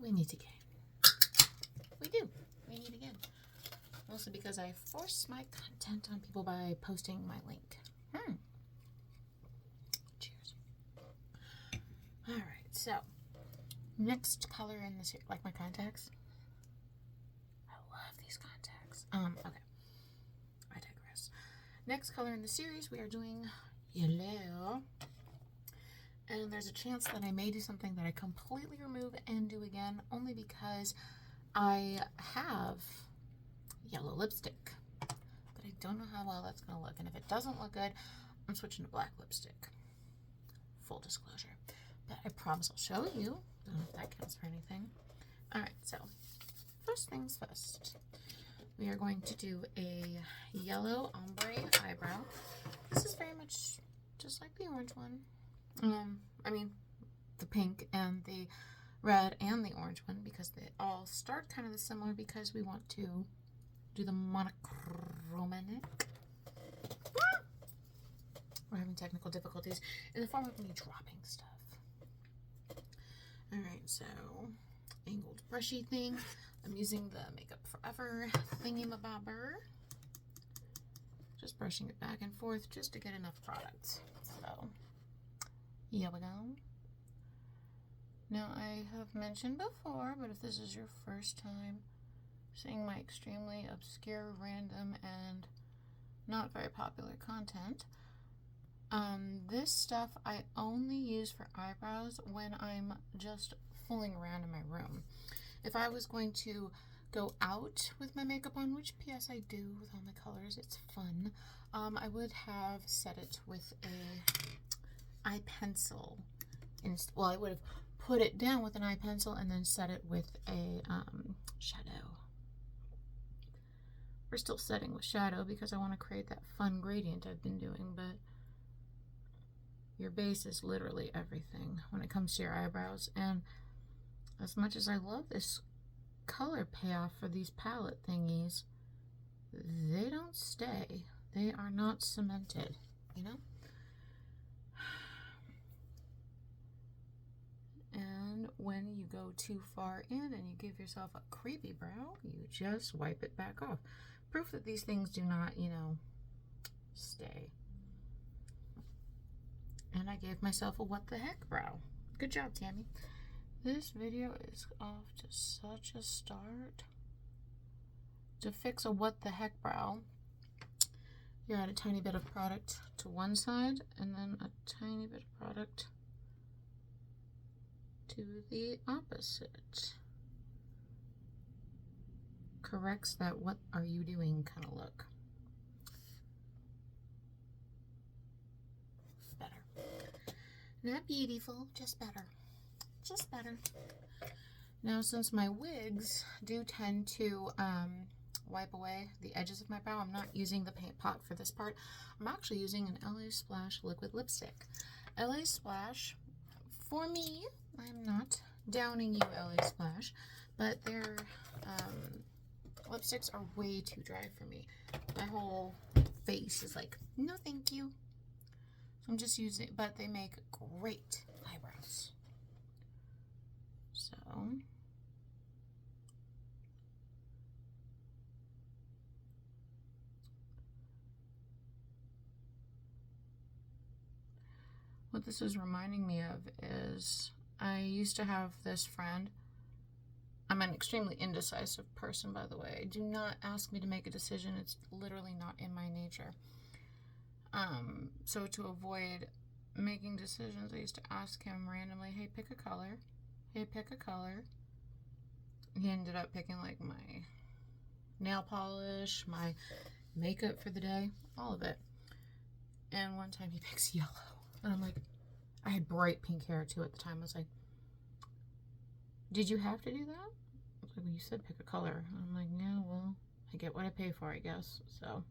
We need to gain. We do. We need to gain. Mostly because I force my content on people by posting my link. Cheers. Alright, so next color in this, like my contacts. I love these contacts. Okay. I digress. Next color in the series, we are doing yellow. And there's a chance that I may do something that I completely remove and do again, only because I have yellow lipstick. But I don't know how well that's going to look. And if it doesn't look good, I'm switching to black lipstick. Full disclosure. But I promise I'll show you. Don't know if that counts for anything. Alright, so first things first. We are going to do a yellow ombre eyebrow. This is very much just like the orange one. I mean, the pink and the red and the orange one, because they all start kind of the similar, because we want to do the monochromatic. We're having technical difficulties in the form of me dropping stuff. Alright, so angled brushy thing. I'm using the Makeup Forever thingy-mabobber. Just brushing it back and forth just to get enough product. So here we go. Now, I have mentioned before, but if this is your first time seeing my extremely obscure, random, and not very popular content, this stuff I only use for eyebrows when I'm just fooling around in my room. If I was going to go out with my makeup on, which P.S. I do with all my colors, it's fun, I would have set it with a eye pencil. Well, I would have put it down with an eye pencil and then set it with a shadow. We're still setting with shadow because I want to create that fun gradient I've been doing, but your base is literally everything when it comes to your eyebrows. And as much as I love this color payoff for these palette thingies, they don't stay. They are not cemented, you know? And when you go too far in and you give yourself a creepy brow, you just wipe it back off. Proof that these things do not, you know, stay. And I gave myself a what the heck brow. Good job, Tammy. This video is off to such a start. To fix a what the heck brow, you add a tiny bit of product to one side and then a tiny bit of product to the opposite. Corrects that what are you doing kind of look. Better. Not beautiful, just better. Just better. Now, since my wigs do tend to wipe away the edges of my brow, I'm not using the paint pot for this part. I'm actually using an LA Splash liquid lipstick. LA Splash, for me, I'm not downing you, LA Splash, but their lipsticks are way too dry for me. My whole face is like, no thank you. So I'm just using, but they make great eyebrows. So what this is reminding me of is I used to have this friend. I'm an extremely indecisive person, by the way. Do not ask me to make a decision. It's literally not in my nature. So to avoid making decisions, I used to ask him randomly, hey, pick a color. Hey, pick a color. He ended up picking like my nail polish, my makeup for the day, all of it. And one time he picks yellow. And I'm like, I had bright pink hair too at the time. I was like, did you have to do that? I was like, well, you said pick a color. I'm like, yeah, well, I get what I pay for, I guess. So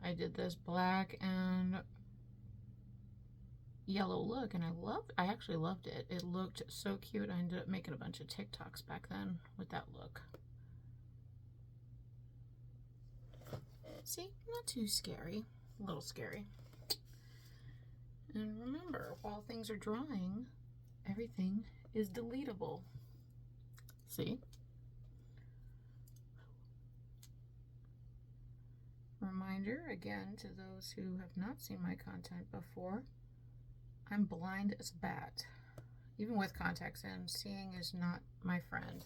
I did this black and yellow look, and I actually loved it. It looked so cute. I ended up making a bunch of TikToks back then with that look. See, not too scary, a little scary. And remember, while things are drying, everything is deletable. See? Reminder again to those who have not seen my content before, I'm blind as a bat. Even with contacts in, seeing is not my friend.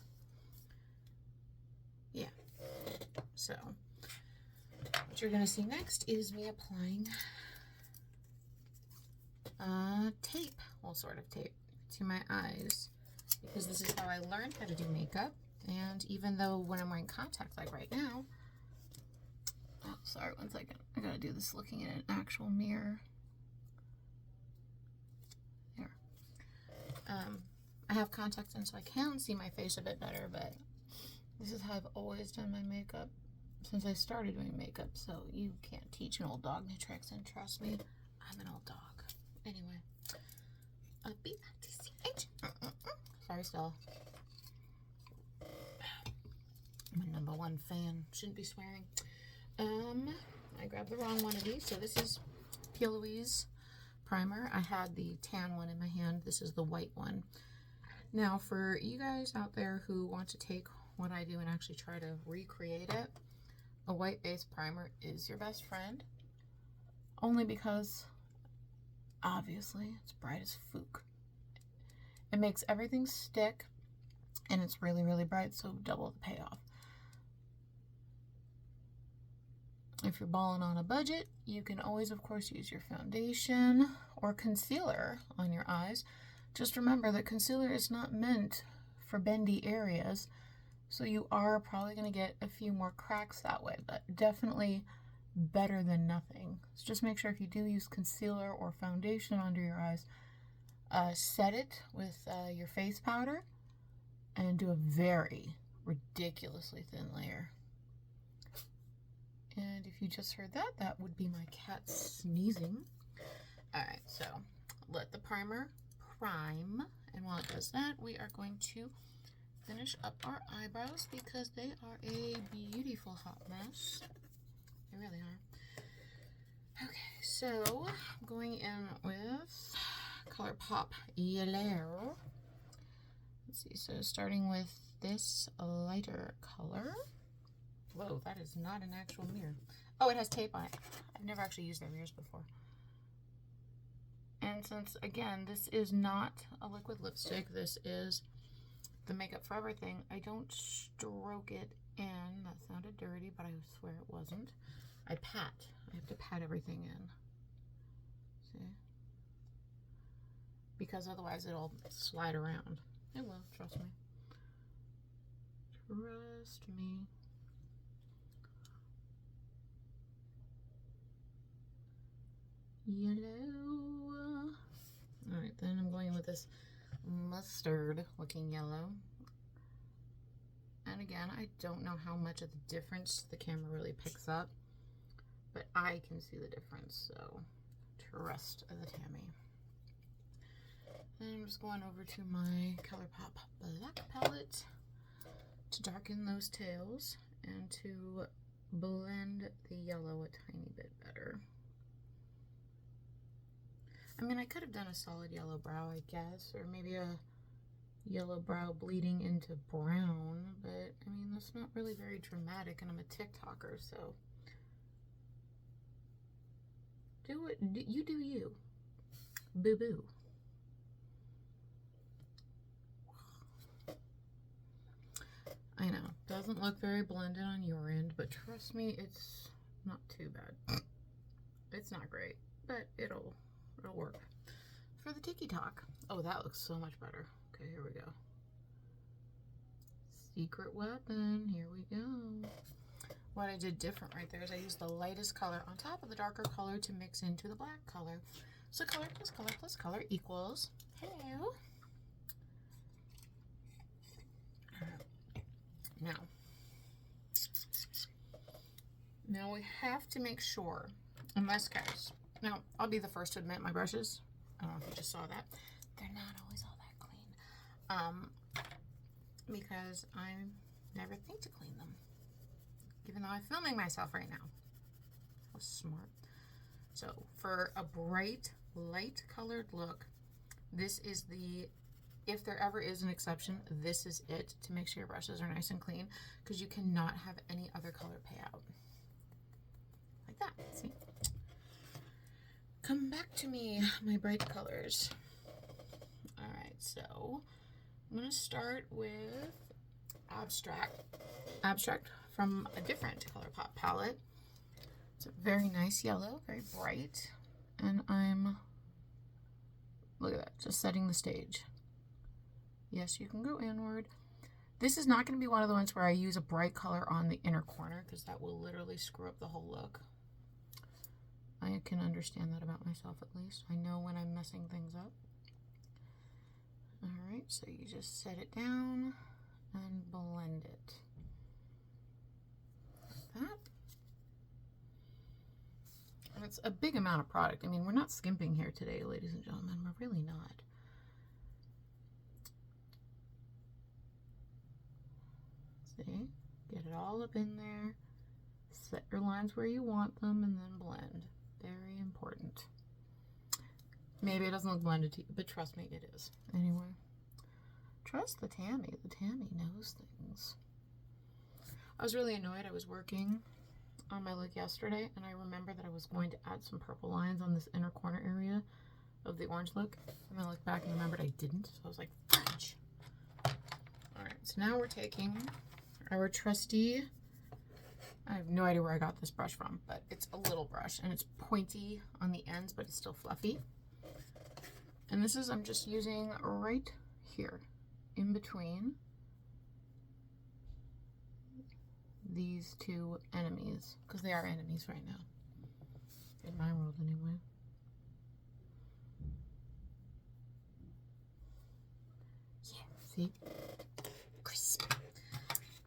Yeah. So, what you're going to see next is me applying tape, well, sort of tape, to my eyes, because this is how I learned how to do makeup. And even though when I'm wearing contacts, like right now, oh, sorry, one second, I gotta do this looking in an actual mirror. There. I have contacts in, so I can see my face a bit better, but this is how I've always done my makeup since I started doing makeup, so you can't teach an old dog new tricks, and trust me, I'm an old dog. Anyway, sorry, Stella. I'm a #1 fan. Shouldn't be swearing. I grabbed the wrong one of these, so this is P. Louise primer. I had the tan one in my hand. This is the white one. Now, for you guys out there who want to take what I do and actually try to recreate it, a white base primer is your best friend, only because obviously it's bright as fook. It makes everything stick, and it's really, really bright, so double the payoff. If you're balling on a budget, you can always, of course, use your foundation or concealer on your eyes. Just remember that concealer is not meant for bendy areas, so you are probably going to get a few more cracks that way, but definitely better than nothing. So just make sure if you do use concealer or foundation under your eyes, set it with your face powder and do a very ridiculously thin layer. And if you just heard that, that would be my cat sneezing. Alright, so let the primer prime, and while it does that, we are going to finish up our eyebrows because they are a beautiful hot mess. They really are. Okay, so I'm going in with ColourPop Yellow. Let's see, so starting with this lighter color. Whoa, that is not an actual mirror. Oh, it has tape on it. I've never actually used their mirrors before. And since, again, this is not a liquid lipstick, this is the Makeup Forever thing, I don't stroke it in. That sounded dirty, but I swear it wasn't. I pat. I have to pat everything in. See? Because otherwise it'll slide around. It will, trust me. Trust me. Yellow. Alright, then I'm going with this mustard looking yellow. And again, I don't know how much of the difference the camera really picks up, but I can see the difference, so trust the Tammy. And I'm just going over to my ColourPop Black palette to darken those tails and to blend the yellow a tiny bit better. I mean, I could have done a solid yellow brow, I guess, or maybe a yellow brow bleeding into brown, but I mean, that's not really very dramatic, and I'm a TikToker, so do it. You do you. Boo-boo. I know, doesn't look very blended on your end, but trust me, it's not too bad. It's not great, but it'll work. For the TikTok. Oh, that looks so much better. Okay, here we go. Secret weapon. Here we go. What I did different right there is I used the lightest color on top of the darker color to mix into the black color. So color plus color equals, hello. Now we have to make sure, unless guys, now I'll be the first to admit my brushes, I don't know if you just saw that, they're not always all that clean, because I never think to clean them, even though I'm filming myself right now. How smart. So for a bright, light colored look, this is the if there ever is an exception, this is it to make sure your brushes are nice and clean, because you cannot have any other color pay out. Like that, see? Come back to me, my bright colors. All right, so I'm gonna start with Abstract from a different ColourPop palette. It's a very nice yellow, very bright, and look at that, just setting the stage. Yes, you can go inward. This is not going to be one of the ones where I use a bright color on the inner corner, because that will literally screw up the whole look. I can understand that about myself, at least. I know when I'm messing things up. All right, so you just set it down and blend it. Like that. And it's a big amount of product. I mean, we're not skimping here today, ladies and gentlemen. We're really not. See? Get it all up in there. Set your lines where you want them and then blend. Very important. Maybe it doesn't look blended to you, but trust me, it is. Anyway, trust the Tammy. The Tammy knows things. I was really annoyed. I was working on my look yesterday, and I remember that I was going to add some purple lines on this inner corner area of the orange look. And I looked back and remembered I didn't, so I was like, fudge. All right, so now we're taking our trusty, I have no idea where I got this brush from, but it's a little brush, and it's pointy on the ends, but it's still fluffy. And this is, I'm just using right here, in between these two enemies, because they are enemies right now, in my world anyway. Yeah, see? Crisp.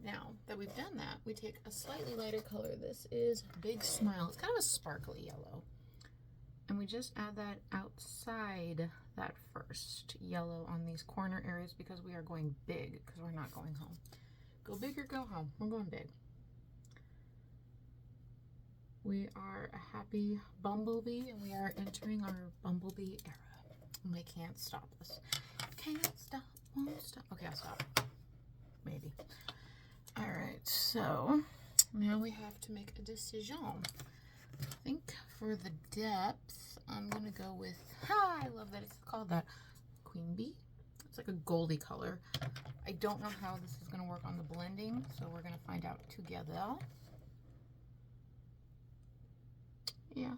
Now that we've done that, we take a slightly lighter color. This is Big Smile. It's kind of a sparkly yellow. And we just add that outside that first yellow on these corner areas, because we are going big, because we're not going home. Go big or go home. We're going big. We are a happy bumblebee, and we are entering our bumblebee era. And I can't stop this. Can't stop, won't stop. Okay, I'll stop. Maybe. All right, so now we have to make a decision. I think for the depth, I'm gonna go with, I love that it's called that, Queen Bee. It's like a goldy color. I don't know how this is gonna work on the blending, so we're gonna find out together. Yeah,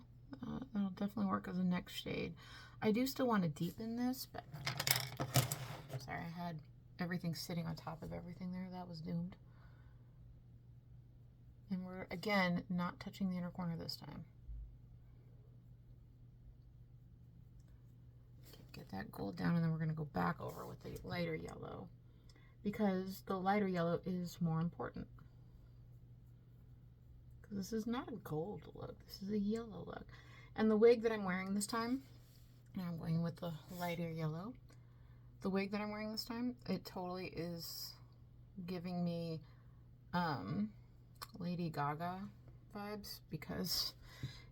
that'll definitely work as a next shade. I do still want to deepen this, but sorry, I had everything sitting on top of everything there. That was doomed. And we're, again, not touching the inner corner this time. Okay, get that gold down, and then we're going to go back over with the lighter yellow, because the lighter yellow is more important. Because this is not a gold look. This is a yellow look. And the wig that I'm wearing this time, now I'm going with the lighter yellow. The wig that I'm wearing this time, it totally is giving me Lady Gaga vibes, because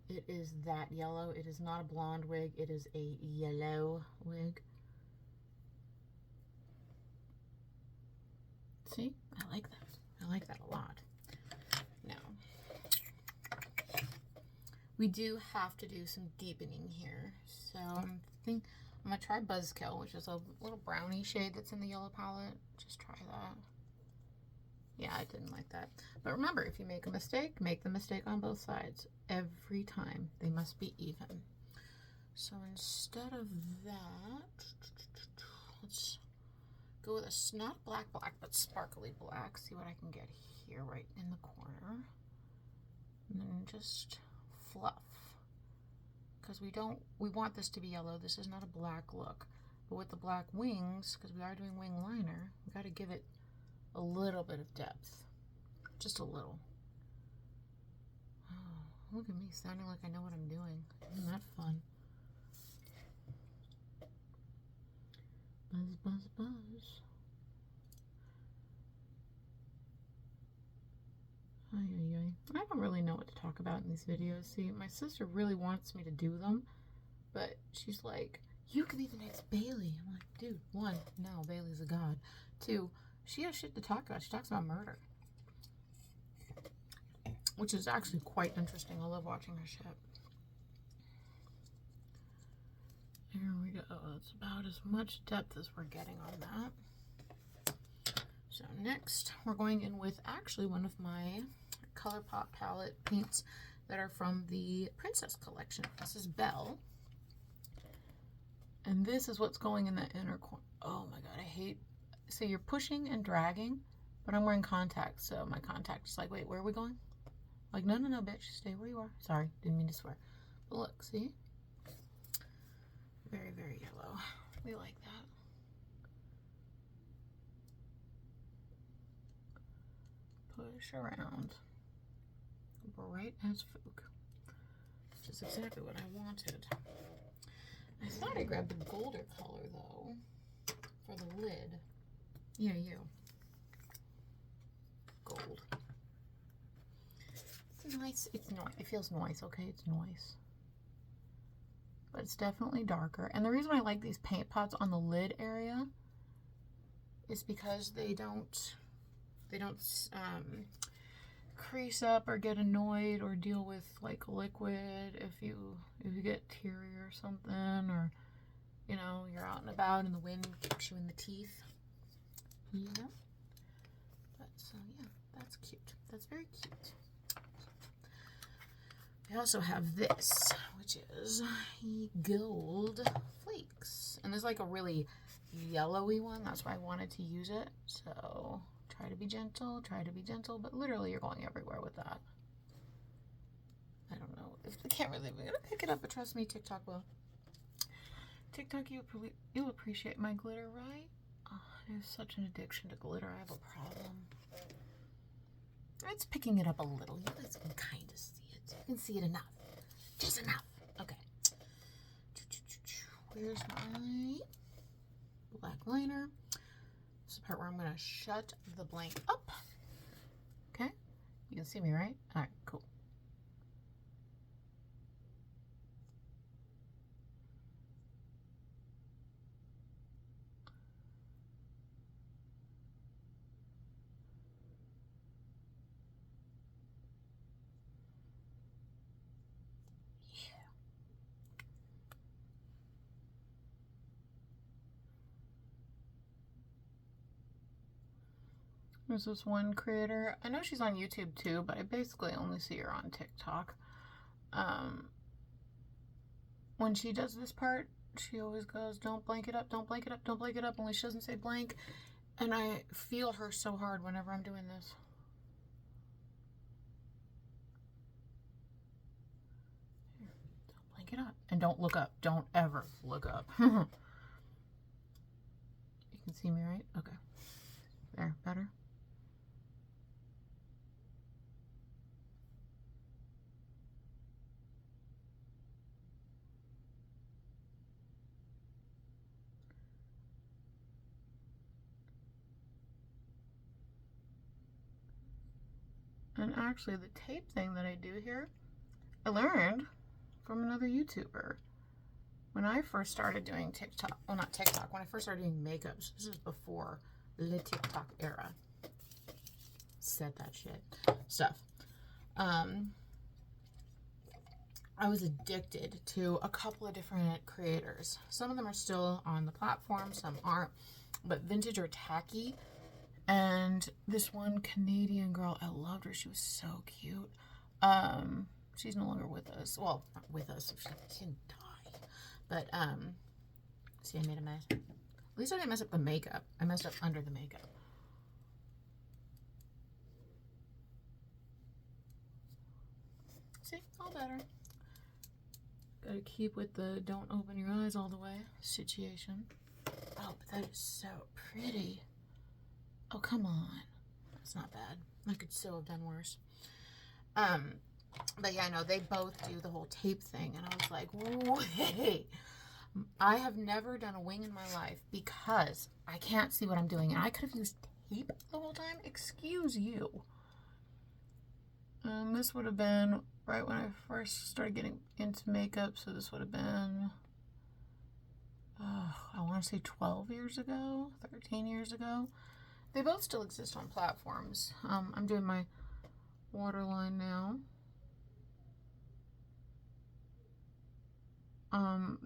it is that yellow. It is not a blonde wig, it is a yellow wig. See, I like that. I like that a lot. Now, we do have to do some deepening here. So I'm gonna try Buzzkill, which is a little brownie shade that's in the yellow palette. Just try that. Yeah, I didn't like that. But remember, if you make a mistake, make the mistake on both sides. Every time. They must be even. So instead of that, let's go with a not black, but sparkly black. See what I can get here right in the corner. And then just fluff. Because we want this to be yellow. This is not a black look. But with the black wings, because we are doing wing liner, we got to give it a little bit of depth. Just a little. Oh, look at me sounding like I know what I'm doing. Isn't that fun? Buzz, buzz, buzz. Ay, ay, ay. I don't really know what to talk about in these videos. See, my sister really wants me to do them, but she's like, You could be the next Bailey. I'm like, dude, one, no, Bailey's a god. Two, she has shit to talk about. She talks about murder. Which is actually quite interesting. I love watching her shit. Here we go. That's about as much depth as we're getting on that. So next, we're going in with actually one of my ColourPop palette paints that are from the Princess collection. This is Belle. And this is what's going in the inner corner. Oh my god, I hate... So you're pushing and dragging, but I'm wearing contacts, so my contact is like, wait, where are we going? Like, no, bitch, stay where you are. Sorry, didn't mean to swear. But look, see? Very, very yellow. We like that. Push around. Bright as Fook. Which is exactly what I wanted. I thought I grabbed the golder color, though, for the lid. Yeah, you. Gold. It's nice. It's nice. It feels nice, okay? It's nice. But it's definitely darker. And the reason I like these paint pots on the lid area is because they don't crease up or get annoyed or deal with like liquid if you get teary or something, or you know, you're out and about and the wind kicks you in the teeth. Yeah. But so yeah, that's cute. That's very cute. We also have this, which is gold flakes. And there's like a really yellowy one. That's why I wanted to use it. So try to be gentle, but literally you're going everywhere with that. I don't know. I can't really be able to pick it up, but trust me, TikTok will. TikTok, you'll appreciate my glitter, right? Oh, I have such an addiction to glitter. I have a problem. It's picking it up a little. You guys can kind of see it. You can see it enough. Just enough. Okay. Where's my black liner? This is the part where I'm going to shut the blank up. Okay. You can see me, right? All right, cool. There's this one creator. I know she's on YouTube too, but I basically only see her on TikTok. When she does this part, she always goes, don't blank it up, don't blank it up, don't blank it up, only she doesn't say blank. And I feel her so hard whenever I'm doing this. Here, don't blank it up. And don't look up. Don't ever look up. You can see me, right? Okay. There, better? And actually, the tape thing that I do here, I learned from another YouTuber. When I first started doing TikTok, well, not TikTok, when I first started doing makeup, so this is before the TikTok era. Said that shit. Stuff. I was addicted to a couple of different creators. Some of them are still on the platform, some aren't. But Vintage or Tacky, and this one Canadian girl, I loved her. She was so cute. She's no longer with us. Well, not with us. She didn't die. But, see, I made a mess. At least I didn't mess up the makeup. I messed up under the makeup. See, all better. Gotta keep with the don't open your eyes all the way situation. Oh, but that is so pretty. Oh, come on. That's not bad. I could still have done worse. But yeah, no, they both do the whole tape thing. And I was like, wait. I have never done a wing in my life because I can't see what I'm doing. And I could have used tape the whole time. Excuse you. This would have been right when I first started getting into makeup. So this would have been I want to say 12 years ago, 13 years ago. They both still exist on platforms. I'm doing my waterline now.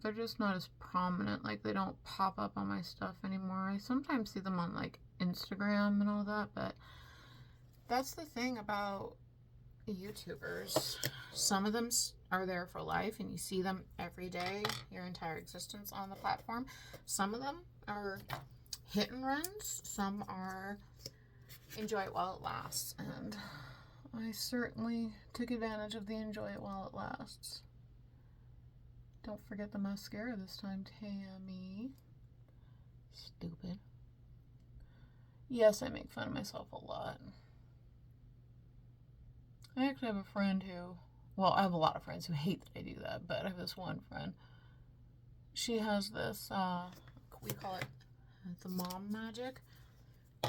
They're just not as prominent. Like, they don't pop up on my stuff anymore. I sometimes see them on, like, Instagram and all that, but that's the thing about YouTubers. Some of them are there for life, and you see them every day, your entire existence on the platform. Some of them are hit and runs. Some are enjoy it while it lasts, and I certainly took advantage of the enjoy it while it lasts. Don't forget the mascara this time, Tammy. Stupid. Yes, I make fun of myself a lot. I actually have a friend who, well, I have a lot of friends who hate that I do that, but I have this one friend. She has this, we call it the mom magic.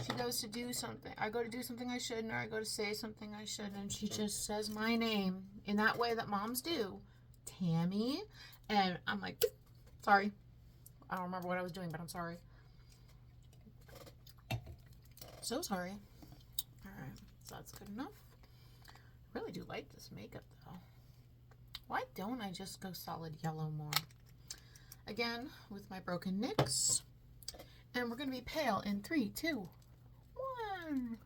She goes to do something. I go to do something I shouldn't, or I go to say something I shouldn't, and she just says my name in that way that moms do. Tammy. And I'm like, sorry. I don't remember what I was doing, but I'm sorry. So sorry. Alright, so that's good enough. I really do like this makeup, though. Why don't I just go solid yellow more? Again, with my broken NYX. And we're going to be pale in 3, 2, 1.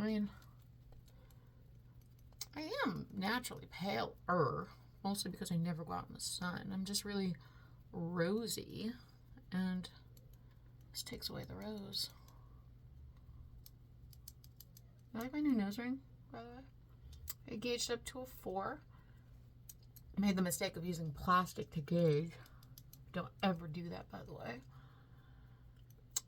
I mean, I am naturally paler, mostly because I never go out in the sun. I'm just really rosy, and this takes away the rose. I like my new nose ring, by the way. I gauged up to a 4. I made the mistake of using plastic to gauge. Don't ever do that, by the way.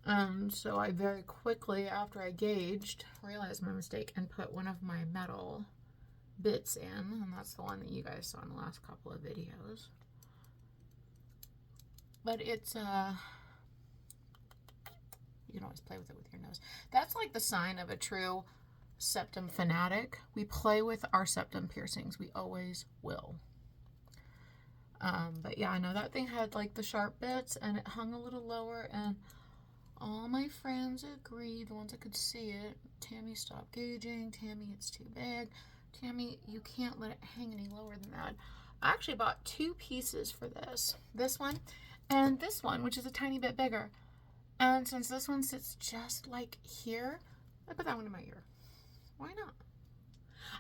And so I very quickly, after I gauged, realized my mistake and put one of my metal bits in, and that's the one that you guys saw in the last couple of videos. But it's you can always play with it with your nose. That's like the sign of a true septum fanatic. We play with our septum piercings. We always will. But yeah, I know that thing had like the sharp bits, and it hung a little lower, and all my friends agreed, the ones that could see it. Tammy, stop gauging. Tammy, it's too big. Tammy, you can't let it hang any lower than that. I actually bought 2 pieces for this. This one and this one, which is a tiny bit bigger. And since this one sits just like here, I put that one in my ear. Why not?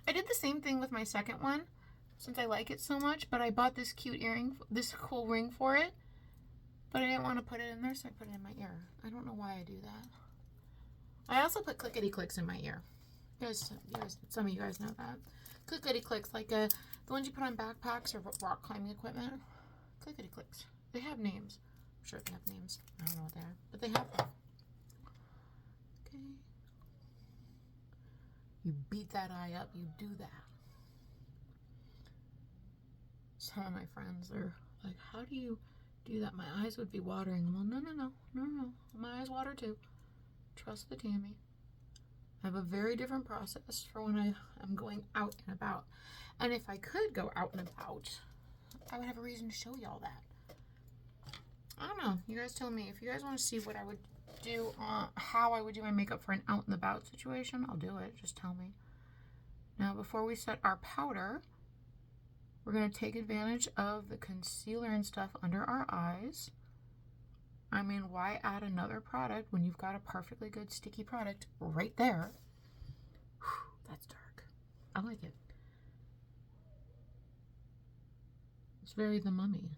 I did the same thing with my second one, since I like it so much, but I bought this cute earring, this cool ring for it, but I didn't want to put it in there, so I put it in my ear. I don't know why I do that. I also put clickety clicks in my ear. You guys, some of you guys know that. Clickety clicks, like the ones you put on backpacks or rock climbing equipment. Clickety clicks. They have names. I'm sure they have names. I don't know what they are, but they have them. Okay. You beat that eye up. You do that. Some of my friends are like, how do you do that? My eyes would be watering. Well, no. My eyes water too. Trust the Tammy. I have a very different process for when I am going out and about. And if I could go out and about, I would have a reason to show y'all that. I don't know. You guys tell me. If you guys want to see what I would do, how I would do my makeup for an out and about situation, I'll do it. Just tell me. Now, before we set our powder, we're going to take advantage of the concealer and stuff under our eyes. I mean, why add another product when you've got a perfectly good sticky product right there? Whew, that's dark. I like it. It's very The Mummy.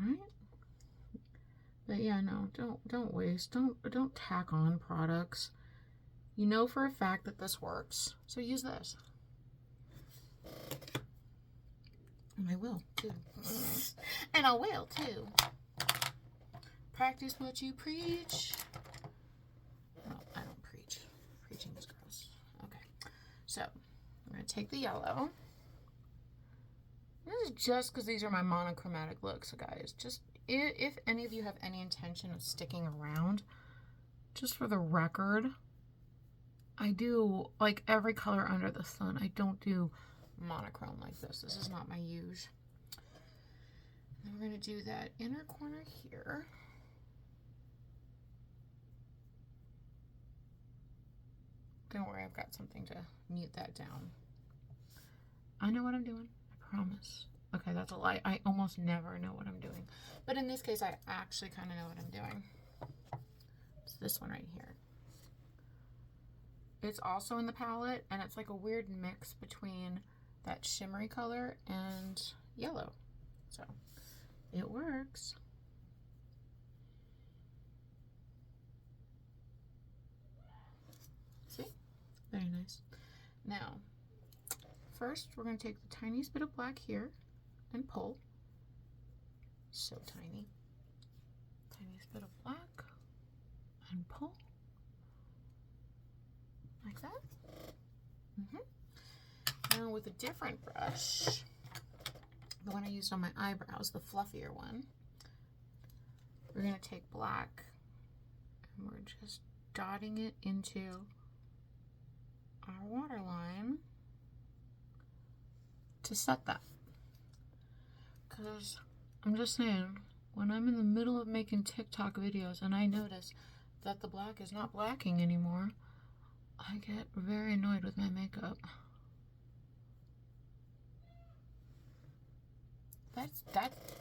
Alright. But yeah, no, don't waste. Don't tack on products. You know for a fact that this works, so use this. And I will, too. And I will, too. Practice what you preach. No, I don't preach. Preaching is gross. Okay. So, I'm going to take the yellow. This is just because these are my monochromatic looks, guys. Just, if any of you have any intention of sticking around, just for the record, I do like every color under the sun. I don't do monochrome like this. This is not my use. And we're going to do that inner corner here. Don't worry, I've got something to mute that down. I know what I'm doing. I promise. Okay, that's a lie. I almost never know what I'm doing. But in this case, I actually kind of know what I'm doing. It's this one right here. It's also in the palette, and it's like a weird mix between that shimmery color and yellow. So, it works. See? Very nice. Now, first we're going to take the tiniest bit of black here and pull. So tiny. Tiniest bit of black and pull. Like that. Now with a different brush, the one I used on my eyebrows, the fluffier one, we're going to take black and we're just dotting it into our waterline to set that. Because I'm just saying, when I'm in the middle of making TikTok videos and I notice that the black is not blacking anymore, I get very annoyed with my makeup.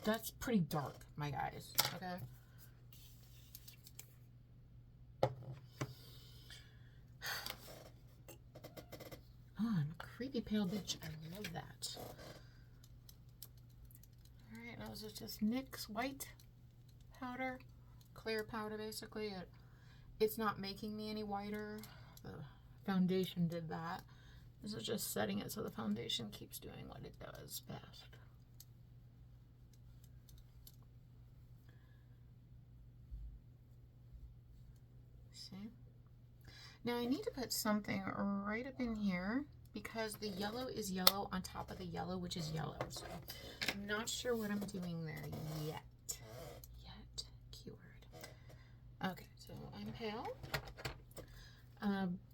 That's pretty dark, my guys, okay? Oh, I'm a creepy pale bitch. I love that. Alright, now this is just NYX white powder. Clear powder, basically. It's not making me any whiter. The foundation did that. This is just setting it so the foundation keeps doing what it does best. See? Now I need to put something right up in here because the yellow is yellow on top of the yellow, which is yellow. So I'm not sure what I'm doing there yet. Keyword. Okay, so I'm pale.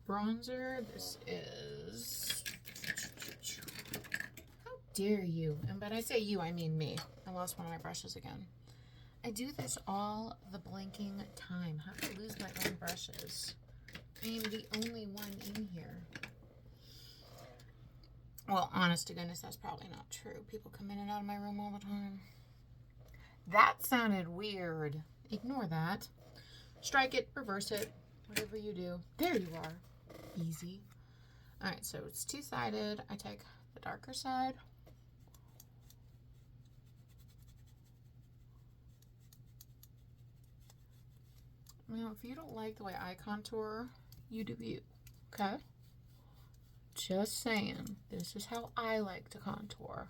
Bronzer, this is... How dare you? And when I say you, I mean me. I lost one of my brushes again. I do this all the blinking time. How do I lose my own brushes? I am the only one in here. Well, honest to goodness, that's probably not true. People come in and out of my room all the time. That sounded weird. Ignore that. Strike it, reverse it, whatever you do. There you are. Easy. Alright, so it's two-sided. I take the darker side. Now, if you don't like the way I contour, you do you, okay? Just saying, this is how I like to contour.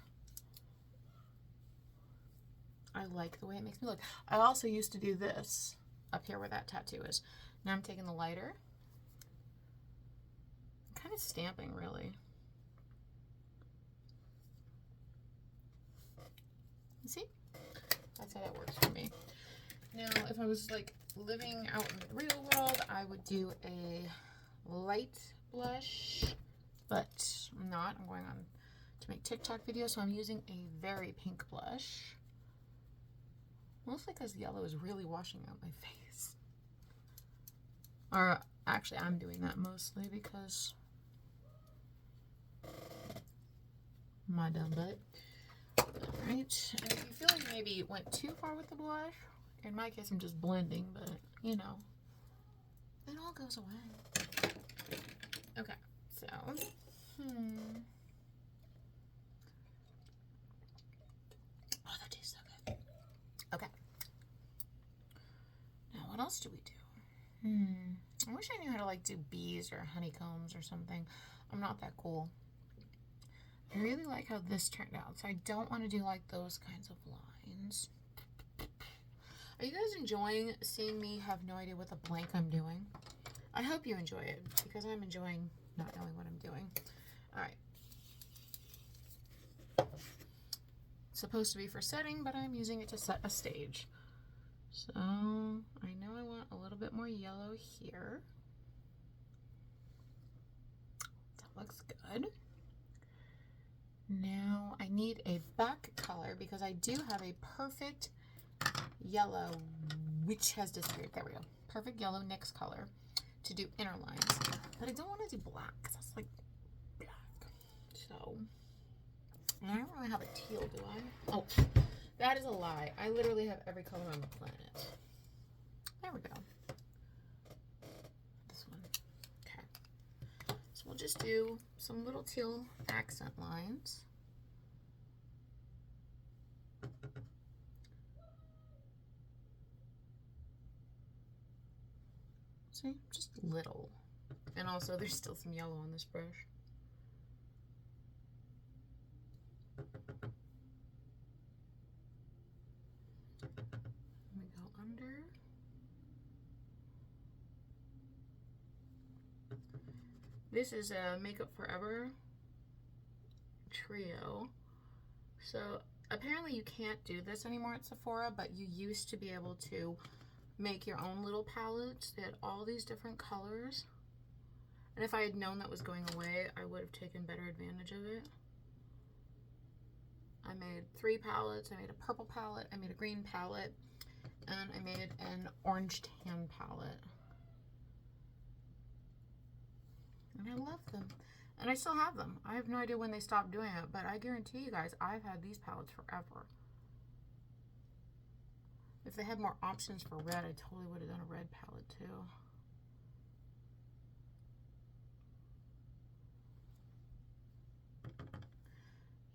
I like the way it makes me look. I also used to do this up here where that tattoo is. Now I'm taking the lighter. I'm kind of stamping, really. See? That's how that works for me. Now, if I was like living out in the real world, I would do a light blush, but I'm not. I'm going on to make TikTok videos, so I'm using a very pink blush. Mostly because the yellow is really washing out my face. Or actually, I'm doing that mostly because my dumb butt. Alright, and if you feel like maybe you went too far with the blush, in my case I'm just blending, but you know, it all goes away. Okay, so, Oh, that tastes so good. Okay. Now, what else do we do? I wish I knew how to like do bees or honeycombs or something. I'm not that cool. I really like how this turned out, so I don't want to do like those kinds of lines. Are you guys enjoying seeing me have no idea what the blank I'm doing? I hope you enjoy it, because I'm enjoying not knowing what I'm doing. Alright. It's supposed to be for setting, but I'm using it to set a stage. So, I know I want a little bit more yellow here. looks good. Now I need a back color because I do have a perfect yellow, which has disappeared. There we go. Perfect yellow NYX color to do inner lines. But I don't want to do black because that's like black. So, and I don't really have a teal, do I? Oh, that is a lie. I literally have every color on the planet. There we go. This one. Okay. So we'll just do some little teal accent lines. See, just little. And also there's still some yellow on this brush. We go under. This is a Makeup Forever trio. So apparently you can't do this anymore at Sephora, but you used to be able to make your own little palettes. They had all these different colors. And if I had known that was going away, I would have taken better advantage of it. I made 3 palettes. I made a purple palette, I made a green palette, and I made an orange tan palette. And I love them. And I still have them. I have no idea when they stopped doing it, but I guarantee you guys, I've had these palettes forever. If they had more options for red, I totally would have done a red palette too.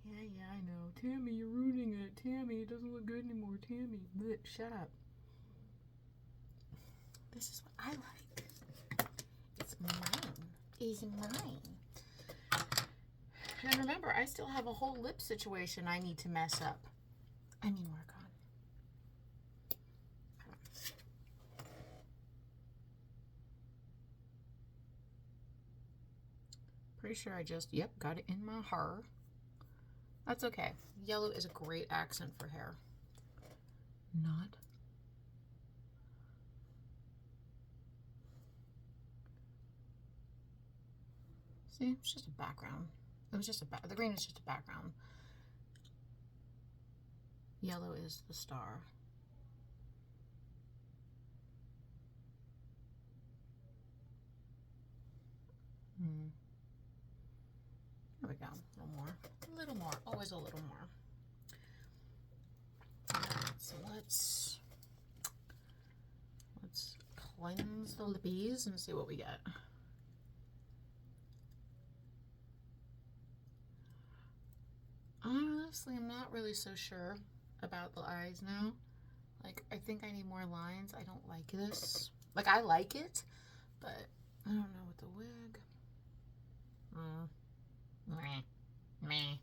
Yeah, I know. Tammy, you're ruining it. Tammy, it doesn't look good anymore. Tammy, blech, shut up. This is what I like. It's mine. It's mine. And remember, I still have a whole lip situation I need to mess up. I mean, work on. Pretty sure I just, yep, got it in my hair. That's okay. Yellow is a great accent for hair. Not. See, it's just a background. It was just the green is just a background. Yellow is the star. There we go. A little more. A little more. Always a little more. So let's cleanse the lippies and see what we get. Honestly, I'm not really so sure about the eyes now. Like, I think I need more lines. I don't like this. Like, I like it, but I don't know with the wig. Meh.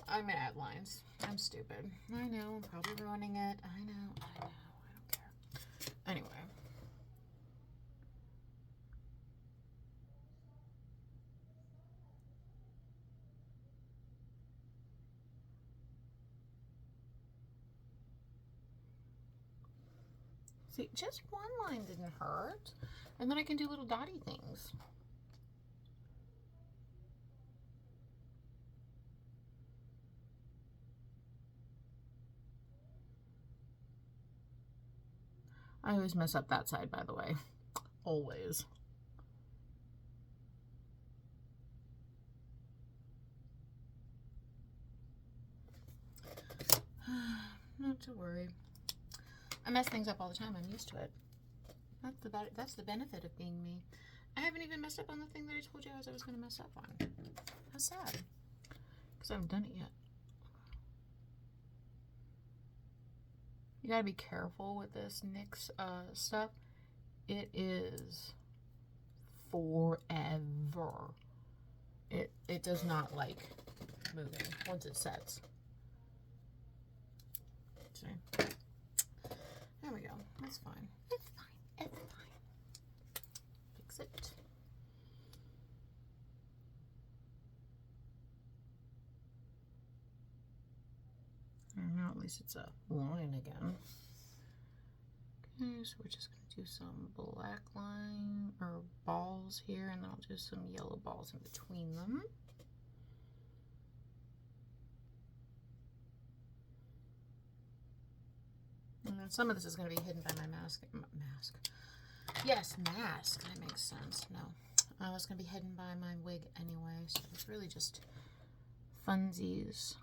I'm gonna add lines. I'm stupid. I know, I'm probably ruining it. I know, I don't care. Anyway. See, just one line didn't hurt. And then I can do little dotty things. I always mess up that side, by the way. Always. Not to worry. I mess things up all the time. I'm used to it. That's the benefit of being me. I haven't even messed up on the thing that I told you I was going to mess up on. How sad. Because I haven't done it yet. You gotta be careful with this NYX stuff. It is forever. It does not like moving once it sets. See? There we go. That's fine. It's fine. It's fine. Fix it. And now at least it's a line again. Okay, so we're just going to do some black line or balls here, and then I'll do some yellow balls in between them. And then some of this is going to be hidden by my mask. Yes, mask. That makes sense. No. It's going to be hidden by my wig anyway, so it's really just funsies.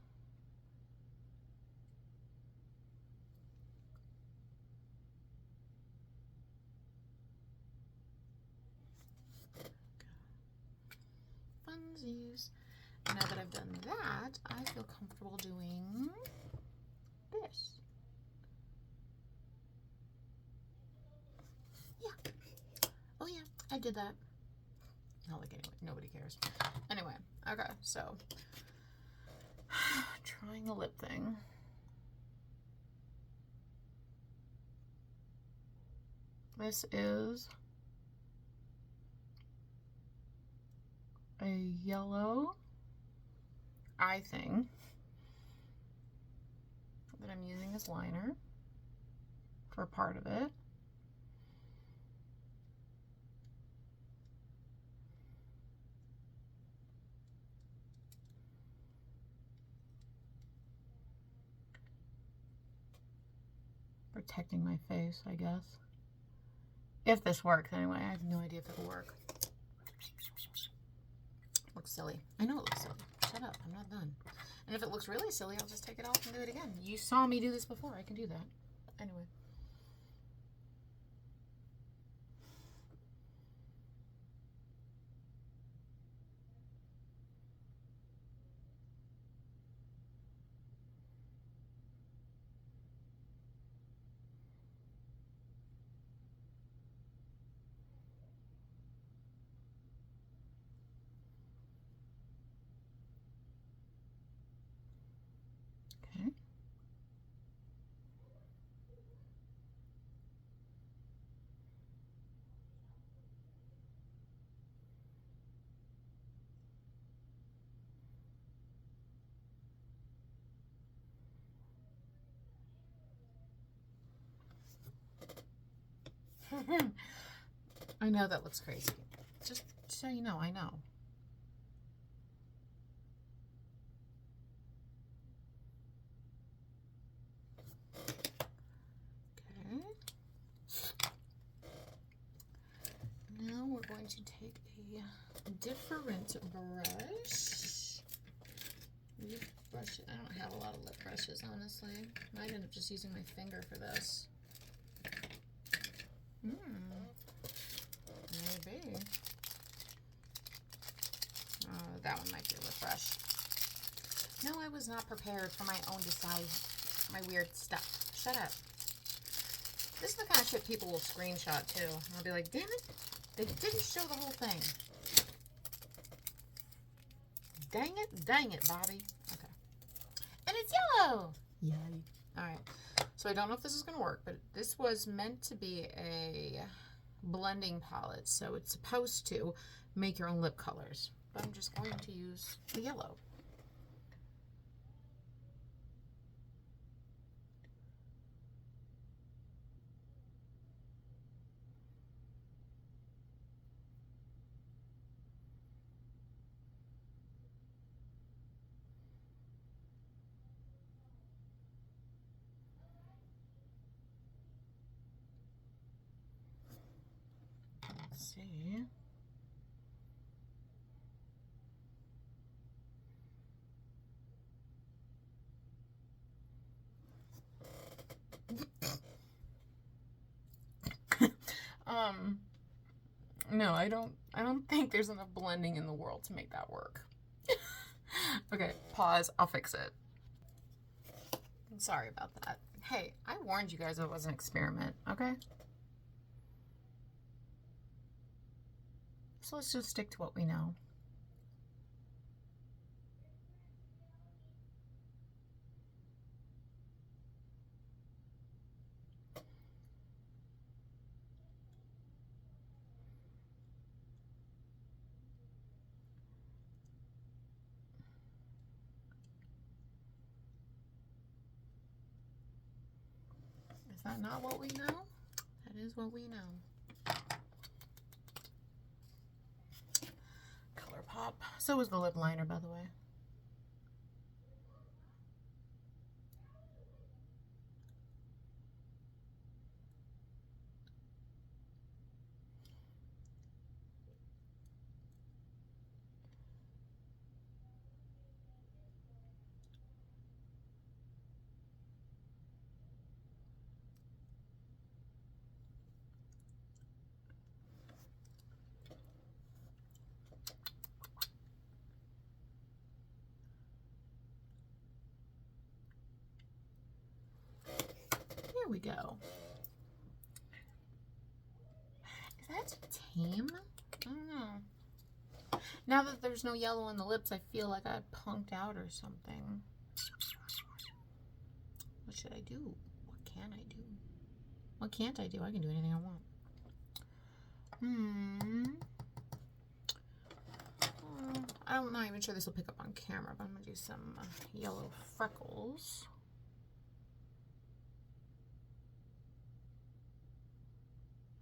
Funsies. Now that I've done that, I feel comfortable doing this. Yeah. Oh yeah, I did that. Not like anyway, nobody cares. Anyway, okay, so trying a lip thing. This is a yellow eye thing that I'm using as liner for part of it. Protecting my face, I guess. If this works, anyway. I have no idea if it'll work. Looks silly. I know it looks silly. Shut up. I'm not done. And if it looks really silly, I'll just take it off and do it again. You saw me do this before. I can do that. Anyway. Okay. I know that looks crazy. Just so you know, I know. Okay. Now we're going to take a different brush. Lip brush. I don't have a lot of lip brushes, honestly. Might end up just using my finger for this. Maybe. That one might be a lip brush. No, I was not prepared for my own decide my weird stuff. Shut up. This is the kind of shit people will screenshot too. I'll be like, damn it, they didn't show the whole thing. Dang it, Bobby. Okay. And it's yellow. Yay. Alright. So I don't know if this is going to work, but this was meant to be a blending palette. So it's supposed to make your own lip colors. But I'm just going to use the yellow. Let's see. No, I don't think there's enough blending in the world to make that work. Okay, pause. I'll fix it. I'm sorry about that. Hey, I warned you guys it was an experiment, okay? So let's just stick to what we know. Is that not what we know? That is what we know. Color Pop. So was the lip liner, by the way. Here we go. Is that tame? I don't know. Now that there's no yellow in the lips, I feel like I punked out or something. What should I do? What can I do? What can't I do? I can do anything I want. I'm not even sure this will pick up on camera, but I'm going to do some yellow freckles.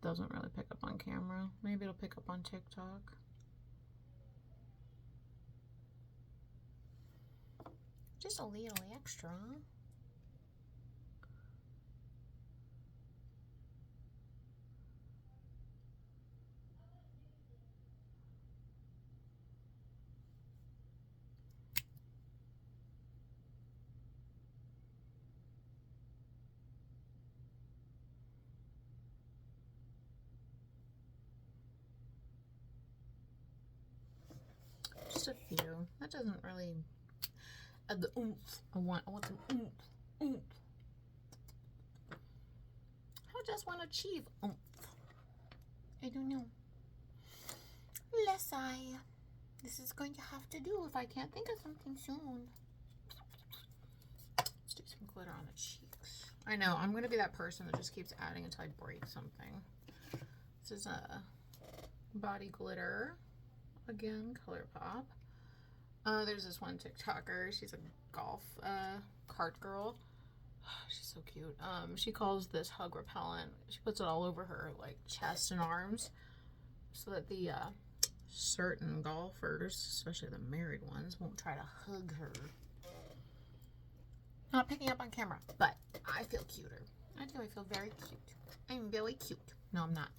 Doesn't really pick up on camera. Maybe it'll pick up on TikTok. Just a little extra. Just a few. That doesn't really add the oomph I want. I want some oomph. I just want to achieve oomph. I don't know. Less I. This is going to have to do if I can't think of something soon. Let's do some glitter on the cheeks. I know, I'm going to be that person that just keeps adding until I break something. This is a body glitter. Again, Color Pop. There's this one TikToker. She's a golf cart girl. She's so cute. She calls this hug repellent. She puts it all over her like chest and arms so that the certain golfers, especially the married ones, won't try to hug her. Not picking up on camera, but I feel cuter. I do. I feel very cute. I'm very cute. No, I'm not.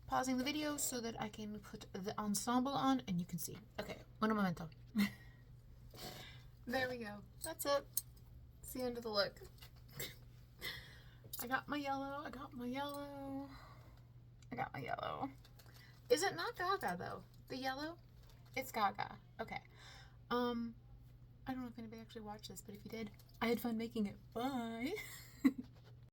Pausing the video so that I can put the ensemble on and you can see. Okay, un momento. There we go. That's it. It's the end of the look. I got my yellow. I got my yellow. I got my yellow. Is it not Gaga though? The yellow? It's Gaga. Okay. I don't know if anybody actually watched this, but if you did, I had fun making it. Bye.